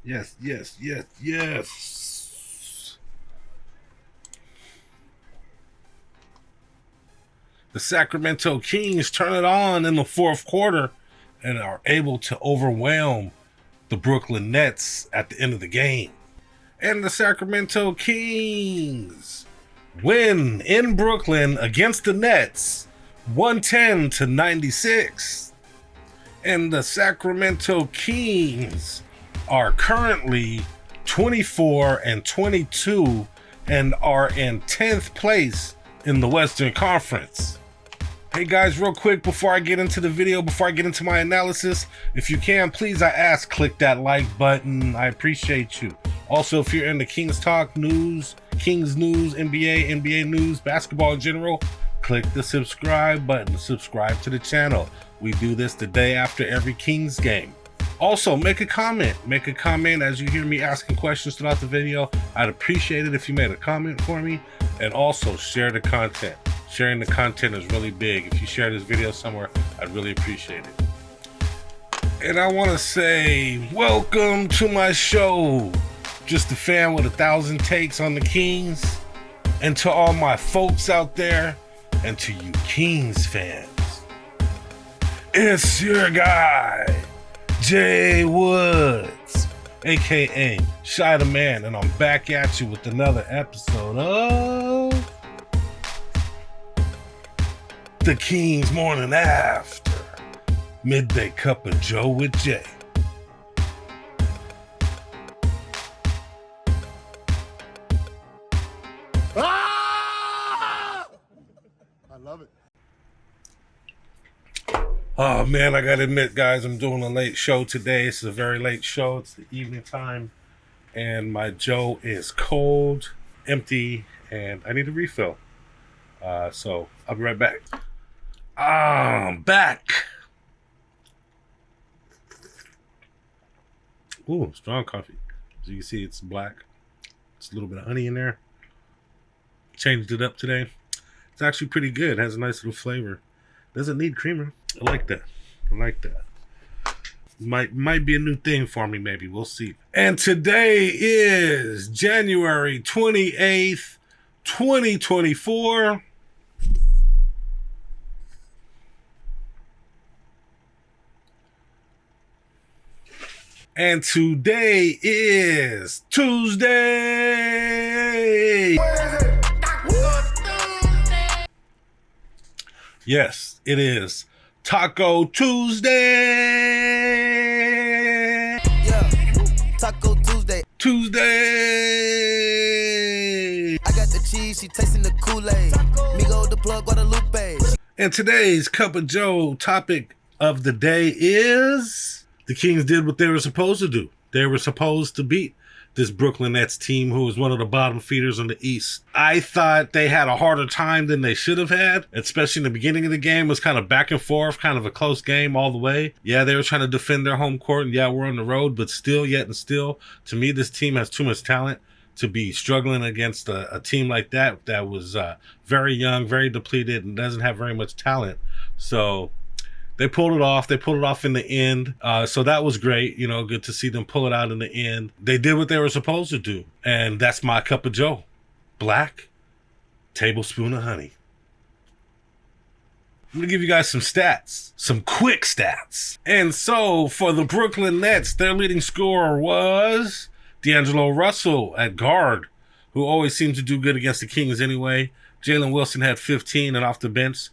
Yes, yes, yes, yes. The Sacramento Kings turn it on in the fourth quarter and are able to overwhelm the Brooklyn Nets at the end of the game. And the Sacramento Kings win in Brooklyn against the Nets 110-96. And the Sacramento Kings are currently 24-22 and are in 10th place in the Western Conference. Hey guys, real quick before I get into the video, before I get into my analysis, if you can, please, I ask, click that like button. I appreciate you. Also, if you're into Kings Talk news, Kings news, NBA news, basketball in general, click the subscribe button. Subscribe to the channel. We do this the day after every Kings game. Also, make a comment. Make a comment as you hear me asking questions throughout the video. I'd appreciate it if you made a comment for me. And also, share the content. Sharing the content is really big. If you share this video somewhere, I'd really appreciate it. And I want to say, welcome to my show. Just a fan with 1,000 takes on the Kings. And to all my folks out there, and to you Kings fans, it's your guy, Jay Woods, aka Shy the Man, and I'm back at you with another episode of the Kings Morning After Midday Cup of Joe with Jay. I love it. Oh man, I gotta admit, guys, I'm doing a late show today. It's a very late show. It's the evening time, and my Joe is cold, empty, and I need a refill. So I'll be right back. I'm back. Ooh, strong coffee. As you can see, it's black. It's a little bit of honey in there. Changed it up today. It's actually pretty good. It has a nice little flavor. Doesn't need creamer. I like that. I like that. Might be a new thing for me, maybe. We'll see. And today is January 28th, 2024. And today is Tuesday. Yes, it is Taco Tuesday. Yeah, Taco Tuesday. Tuesday. I got the cheese, she tasting the Kool-Aid. Migo the plug, Guadalupe. And today's Cup of Joe topic of the day is the Kings did what they were supposed to do. They were supposed to beat this Brooklyn Nets team, who was one of the bottom feeders in the East. I thought they had a harder time than they should have had, especially in the beginning of the game. It was kind of back and forth, kind of a close game all the way. Yeah, they were trying to defend their home court, and yeah, we're on the road, but still, to me, this team has too much talent to be struggling against a team like that was very young, very depleted, and doesn't have very much talent. So they pulled it off. They pulled it off in the end. So that was great. You know, good to see them pull it out in the end. They did what they were supposed to do. And that's my cup of Joe. Black, tablespoon of honey. I'm going to give you guys some stats, some quick stats. And so for the Brooklyn Nets, their leading scorer was D'Angelo Russell at guard, who always seems to do good against the Kings anyway. Jalen Wilson had 15 and off the bench.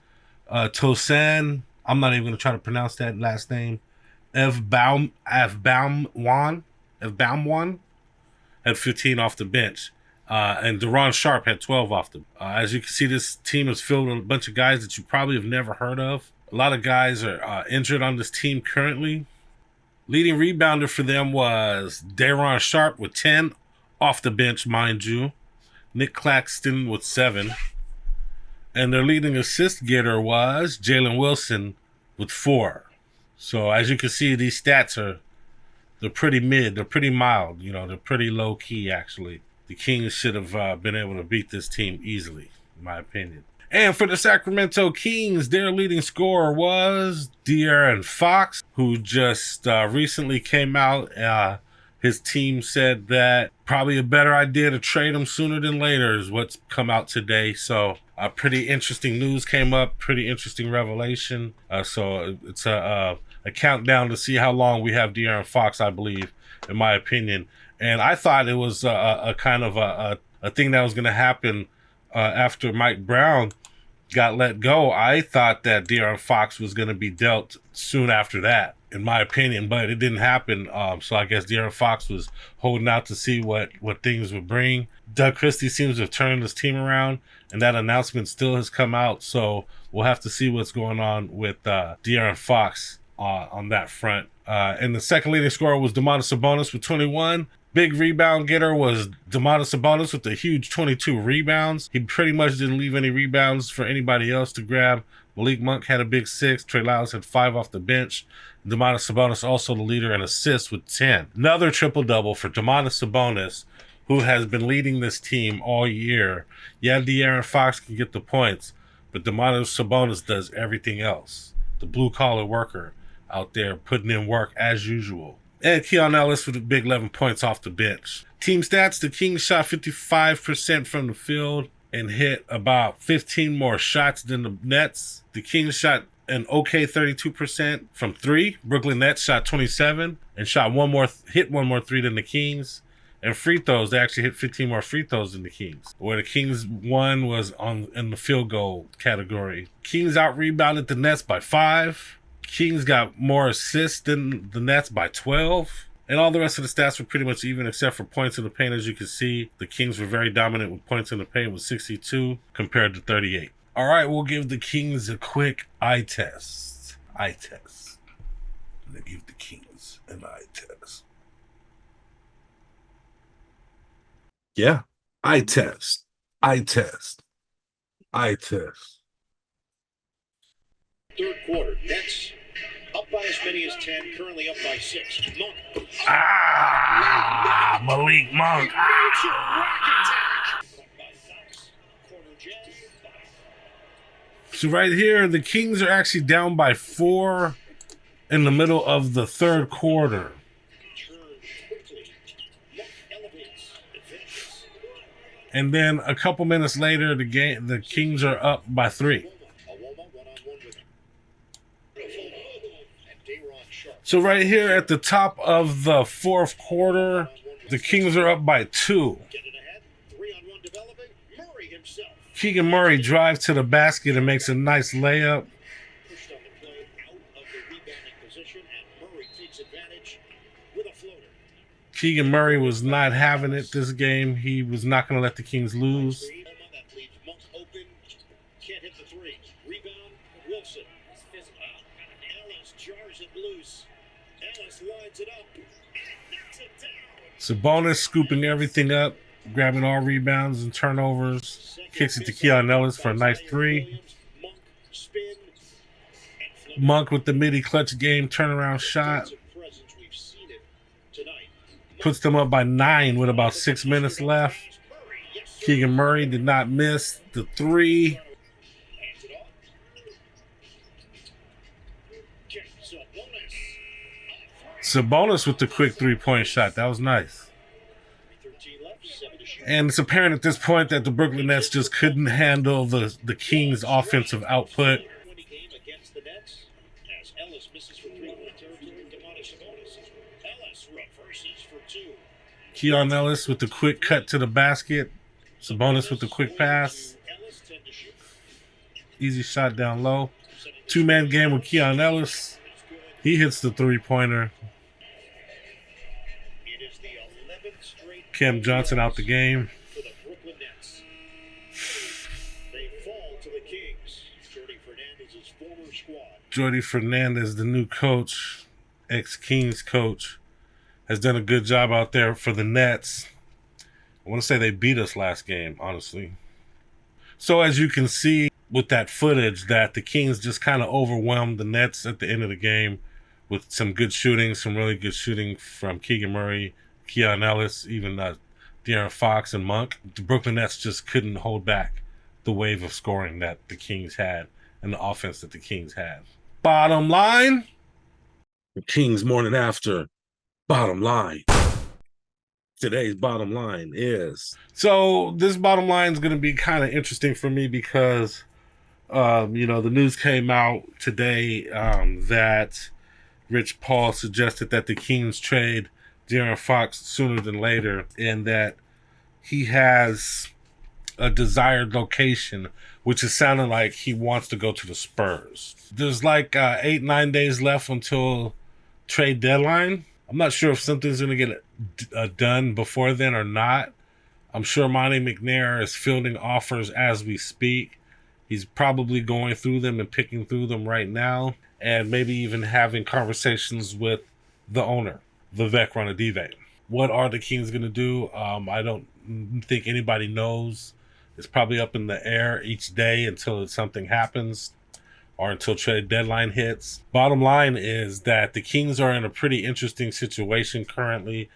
Tosan, I'm not even going to try to pronounce that last name. Evbaumwan had 15 off the bench. And Deron Sharp had 12 off the bench. As you can see, this team is filled with a bunch of guys that you probably have never heard of. A lot of guys are injured on this team currently. Leading rebounder for them was Deron Sharp with 10 off the bench, mind you. Nick Claxton with 7. And their leading assist getter was Jalen Wilson with 4. So as you can see, these stats they're pretty mid. They're pretty mild. You know, they're pretty low key, actually. The Kings should have been able to beat this team easily, in my opinion. And for the Sacramento Kings, their leading scorer was De'Aaron Fox, who just recently came out. His team said that probably a better idea to trade him sooner than later is what's come out today. So pretty interesting news came up, pretty interesting revelation. So it's a countdown to see how long we have De'Aaron Fox, I believe, in my opinion. And I thought it was a kind of a thing that was going to happen after Mike Brown got let go. I thought that De'Aaron Fox was going to be dealt soon after that, in my opinion, but it didn't happen. So I guess De'Aaron Fox was holding out to see what things would bring. Doug Christie seems to have turned his team around, and that announcement still has come out. So we'll have to see what's going on with De'Aaron Fox on that front. And the second leading scorer was Domantas Sabonis with 21. Big rebound getter was Domantas Sabonis with a huge 22 rebounds. He pretty much didn't leave any rebounds for anybody else to grab. Malik Monk had a big 6. Trey Lyles had 5 off the bench. Domantas Sabonis also the leader in assists with 10. Another triple-double for Domantas Sabonis, who has been leading this team all year. Yeah, De'Aaron Fox can get the points, but Domantas Sabonis does everything else. The blue-collar worker out there putting in work as usual. And Keon Ellis with a big 11 points off the bench. Team stats, the Kings shot 55% from the field and hit about 15 more shots than the Nets. The Kings shot an okay 32% from 3. Brooklyn Nets shot 27 and hit one more 3 than the Kings. And free throws, they actually hit 15 more free throws than the Kings. Where the Kings won was in the field goal category. Kings out-rebounded the Nets by 5. Kings got more assists than the Nets by 12. And all the rest of the stats were pretty much even except for points in the paint. As you can see, the Kings were very dominant with points in the paint with 62 compared to 38. All right, we'll give the Kings a quick eye test. I'm going to give the Kings an eye test. Yeah, eye test. Third quarter, Nets up by as many as 10, currently up by 6. Monk. Malik Monk. So right here, the Kings are actually down by 4 in the middle of the third quarter. And then a couple minutes later, the Kings are up by 3. So right here at the top of the fourth quarter, the Kings are up by 2. Keegan Murray drives to the basket and makes a nice layup. Keegan Murray was not having it this game. He was not going to let the Kings lose. Sabonis scooping everything up, grabbing all rebounds and turnovers. Kicks it to Keon Ellis for a nice 3. Monk with the midi clutch game turnaround shot. Puts them up by 9 with about 6 minutes left. Keegan Murray did not miss the 3. Sabonis with the quick 3-point shot. That was nice. And it's apparent at this point that the Brooklyn Nets just couldn't handle the Kings' offensive output. Keon Ellis with the quick cut to the basket. Sabonis with the quick pass. Easy shot down low. 2-man game with Keon Ellis. He hits the 3-pointer. Cam Johnson out the game. Jordy Fernandez, the new coach, ex-Kings coach, has done a good job out there for the Nets. I want to say they beat us last game, honestly. So as you can see with that footage, that the Kings just kind of overwhelmed the Nets at the end of the game with some good shooting, some really good shooting from Keegan Murray, Keon Ellis, even De'Aaron Fox and Monk. The Brooklyn Nets just couldn't hold back the wave of scoring that the Kings had and the offense that the Kings had. Bottom line, the Kings morning after. Bottom line. today's bottom line is. So this bottom line is going to be kind of interesting for me because, the news came out today that Rich Paul suggested that the Kings trade De'Aaron Fox sooner than later, and that he has a desired location, which is sounding like he wants to go to the Spurs. There's like 8-9 days left until trade deadline. I'm not sure if something's going to get done before then or not. I'm sure Monty McNair is fielding offers as we speak. He's probably going through them and picking through them right now, and maybe even having conversations with the owner, Vivek Ranadive. What are the Kings going to do? I don't think anybody knows. It's probably up in the air each day until something happens or until trade deadline hits. Bottom line is that the Kings are in a pretty interesting situation currently.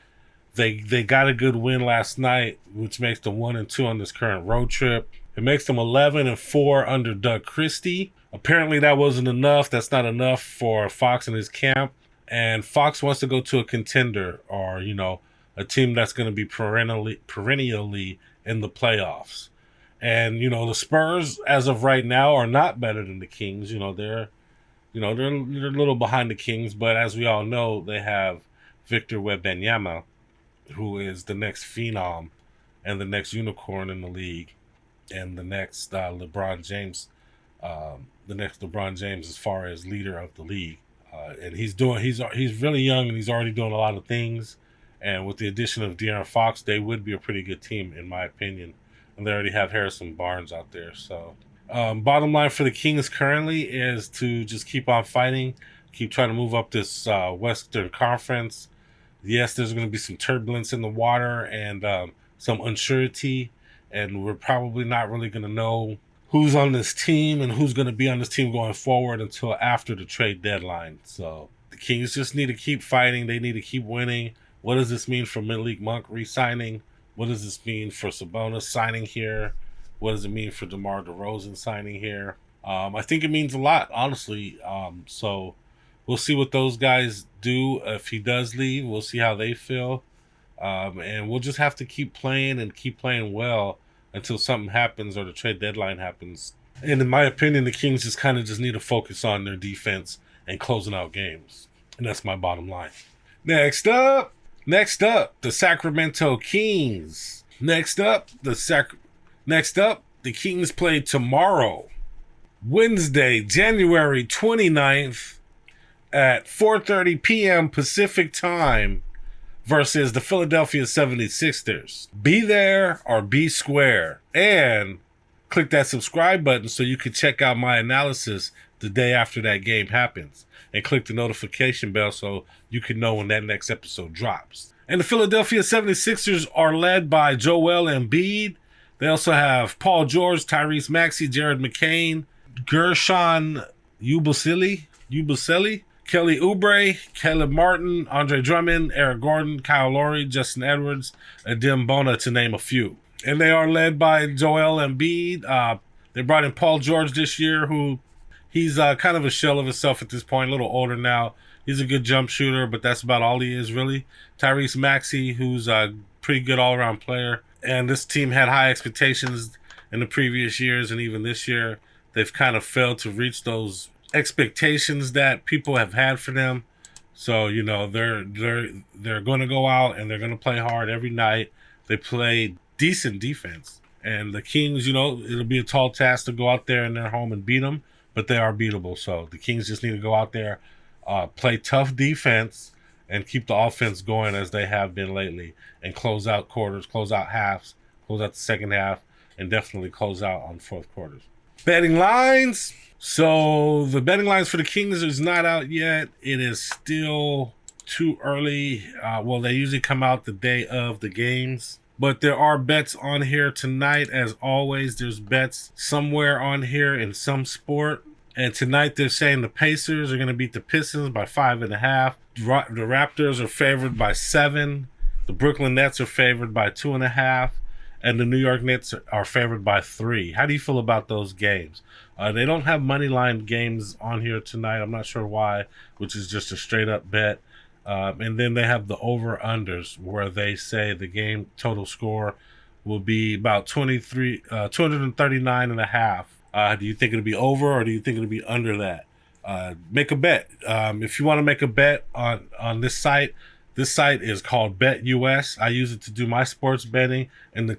They got a good win last night, which makes them 1-2 on this current road trip. It makes them 11-4 under Doug Christie. Apparently that wasn't enough. That's not enough for Fox and his camp. And Fox wants to go to a contender or, a team that's going to be perennially in the playoffs. And, the Spurs, as of right now, are not better than the Kings. They're a little behind the Kings, but as we all know, they have Victor Wembanyama, who is the next phenom and the next unicorn in the league, and the next LeBron James as far as leader of the league. And he's really young and he's already doing a lot of things. And with the addition of De'Aaron Fox, they would be a pretty good team, in my opinion. And they already have Harrison Barnes out there. So bottom line for the Kings currently is to just keep on fighting, keep trying to move up this Western Conference. Yes, there's going to be some turbulence in the water and some uncertainty, and we're probably not really going to know who's on this team and who's going to be on this team going forward until after the trade deadline. So the Kings just need to keep fighting. They need to keep winning. What does this mean for Malik Monk re-signing? What does this mean for Sabonis signing here? What does it mean for DeMar DeRozan signing here? I think it means a lot, honestly. So we'll see what those guys do if he does leave. We'll see how they feel. And we'll just have to keep playing and keep playing well until something happens or the trade deadline happens. And in my opinion, the Kings just need to focus on their defense and closing out games. And that's my bottom line. Next up, the Sacramento Kings. Next up, the Kings play tomorrow, Wednesday, January 29th at 4:30 p.m. Pacific time versus the Philadelphia 76ers. Be there or be square. And click that subscribe button so you can check out my analysis the day after that game happens. And click the notification bell so you can know when that next episode drops. And the Philadelphia 76ers are led by Joel Embiid. They also have Paul George, Tyrese Maxey, Jared McCain, Gershon Yabusele, Kelly Oubre, Caleb Martin, Andre Drummond, Eric Gordon, Kyle Lowry, Justin Edwards, and Dim Bona, to name a few. And they are led by Joel Embiid. They brought in Paul George this year, who he's kind of a shell of himself at this point, a little older now. He's a good jump shooter, but that's about all he is, really. Tyrese Maxey, who's a pretty good all-around player. And this team had high expectations in the previous years, and even this year, they've kind of failed to reach those expectations that people have had for them. So, they're going to go out and they're going to play hard every night. They play decent defense. And the Kings, it'll be a tall task to go out there in their home and beat them, but they are beatable. So the Kings just need to go out there, play tough defense, and keep the offense going as they have been lately, and close out quarters, close out halves, close out the second half, and definitely close out on fourth quarters. Betting lines. So the betting lines for the Kings is not out yet. It is still too early. They usually come out the day of the games. But there are bets on here tonight. As always, there's bets somewhere on here in some sport. And tonight they're saying the Pacers are going to beat the Pistons by 5.5. The Raptors are favored by 7. The Brooklyn Nets are favored by 2.5. And the New York Knicks are favored by 3. How do you feel about those games? They don't have money line games on here tonight. I'm not sure why, which is just a straight up bet. And then they have the over-unders, where they say the game total score will be about 239 and a half. Do you think it'll be over, or do you think it'll be under that? Make a bet. If you want to make a bet on this site is called Bet US. I use it to do my sports betting, and the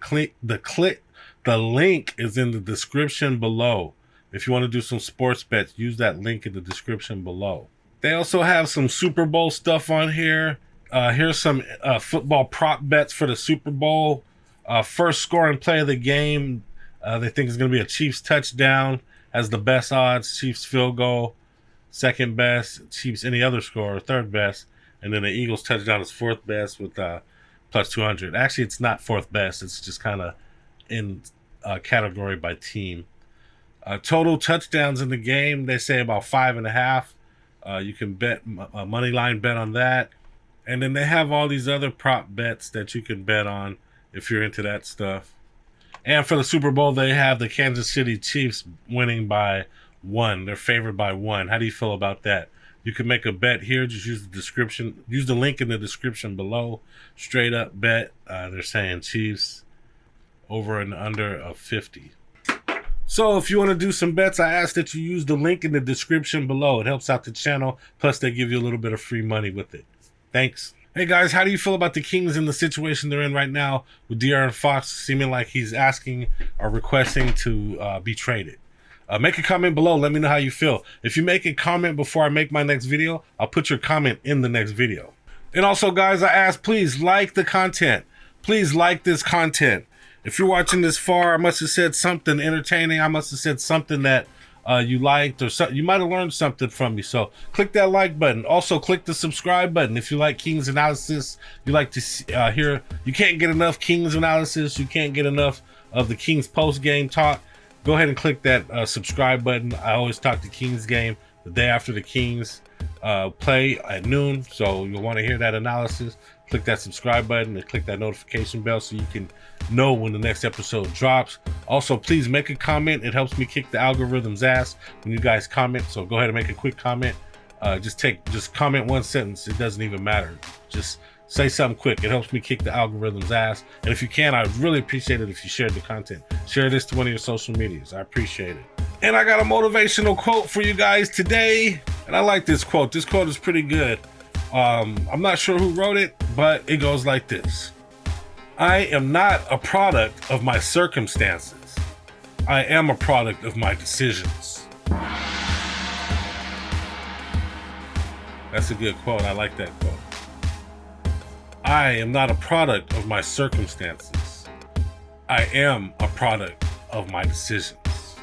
link is in the description below. If you want to do some sports bets, use that link in the description below. They also have some Super Bowl stuff on here. Here's some football prop bets for the Super Bowl. First scoring play of the game, they think it's going to be a Chiefs touchdown, has the best odds. Chiefs field goal, second best. Chiefs any other score, third best. And then the Eagles touchdown is fourth best with plus 200. Actually, it's not fourth best. It's just kind of in category by team. Total touchdowns in the game, they say about 5.5. You can bet a money line bet on that. And then they have all these other prop bets that you can bet on if you're into that stuff. And for the Super Bowl, they have the Kansas City Chiefs winning by 1. They're favored by 1. How do you feel about that? You can make a bet here. Just use the description. Use the link in the description below. Straight up bet. They're saying Chiefs over and under of 50. So if you want to do some bets, I ask that you use the link in the description below. It helps out the channel. Plus, they give you a little bit of free money with it. Thanks. Hey guys, how do you feel about the Kings and the situation they're in right now with De'Aaron Fox seeming like he's asking or requesting to be traded? Make a comment below. Let me know how you feel. If you make a comment before I make my next video, I'll put your comment in the next video. And also, guys, I ask, please like the content. Please like this content. If you're watching this far, I must have said something entertaining. I must have said something that you liked, or something. You might have learned something from me. So click that like button. Also, click the subscribe button. If you like Kings analysis, you like to hear. You can't get enough Kings analysis. You can't get enough of the Kings post game talk. Go ahead and click that subscribe button. I always talk the Kings game the day after the Kings play at noon. So you'll want to hear that analysis. Click that subscribe button and click that notification bell so you can know when the next episode drops. Also, please make a comment. It helps me kick the algorithm's ass when you guys comment. So go ahead and make a quick comment. Just comment one sentence. It doesn't even matter. Just say something quick. It helps me kick the algorithm's ass. And if you can, I'd really appreciate it if you shared the content. Share this to one of your social medias. I appreciate it. And I got a motivational quote for you guys today. And I like this quote. This quote is pretty good. I'm not sure who wrote it, but it goes like this. I am not a product of my circumstances. I am a product of my decisions. That's a good quote. I like that quote. I am not a product of my circumstances. I am a product of my decisions.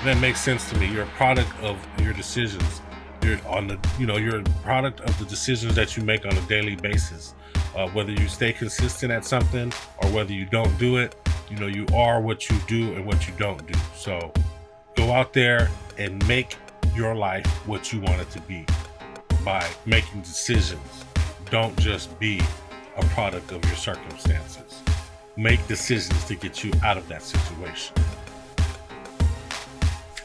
That makes sense to me. You're a product of your decisions. You're a product of the decisions that you make on a daily basis. Whether you stay consistent at something or whether you don't do it, you are what you do and what you don't do. So go out there and make your life what you want it to be by making decisions. Don't just be a product of your circumstances. Make decisions to get you out of that situation.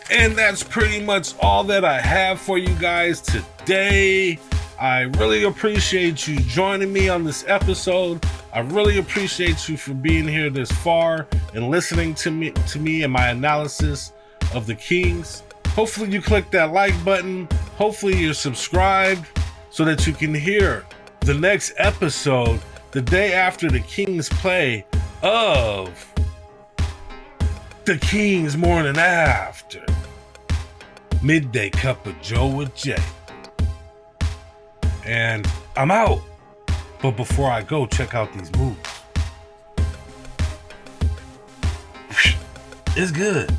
And that's pretty much all that I have for you guys today. I really appreciate you joining me on this episode. I really appreciate you for being here this far and listening to me and my analysis of the Kings. Hopefully you click that like button. Hopefully you're subscribed so that you can hear the next episode the day after the Kings play of the Kings Morning After. Midday Cup of Joe with Jay. And I'm out. But before I go, check out these moves. It's good.